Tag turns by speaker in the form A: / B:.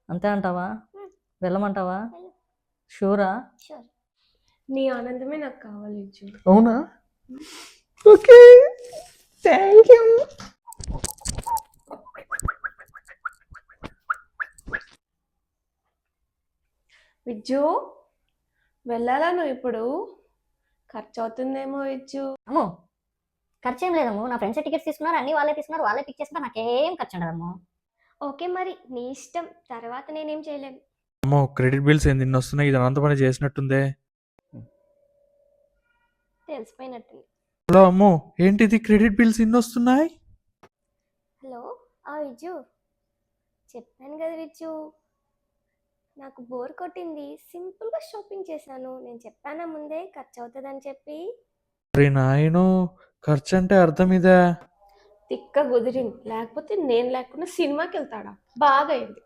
A: అంతే అంటావా?
B: హ్మ్,
A: వెళ్ళమంటావా?
B: వెళ్ళు.
A: షూరా?
B: షూర్.
C: నీ ఆనందమే నాకు కావాలి విజ్జు.
D: అవునా? Okay, thank you.
C: విజ్జు వెళ్ళాలా నువ్వు ఇప్పుడు? ఖర్చు అవుతుందేమో విజ్జు.
E: అమ్మో ఖర్చు ఏం లేదమ్మో, నా ఫ్రెండ్స్ టికెట్స్ తీసుకున్నారు, అన్ని వాళ్ళే తీసుకున్నారు, వాళ్ళే పిక్ చేసుకున్నారు, నాకేం ఖర్చు ఉండదమ్మో.
B: ఓకే మరి నీ ఇష్టం, తర్వాత నేనేం చేయలేను.
D: అమ్మో, క్రెడిట్ బిల్స్ ఏంది ఇన్ని వస్తున్నాయి? ఇది అంత పని చేసినట్టుందే.
B: తెలిసిపోయినట్టుంది.
D: హలో అమ్మో, ఏంటిది క్రెడిట్ బిల్స్ ఇన్ని వస్తున్నాయి?
B: హలో, విజ్జు, చెప్పాను కదా విజ్జు, నాకు బోర్ కొట్టింది, సింపుల్గా షాపింగ్ చేశాను. నేను చెప్పానా ముందే ఖర్చు అవుతుందని చెప్పి?
D: అరే నాయనో, ఖర్చు అంటే అర్థం ఇదా?
C: తిక్క కుదిరింది, లేకపోతే నేను లేకుండా సినిమాకి వెళ్తాడా? బాగా అయింది.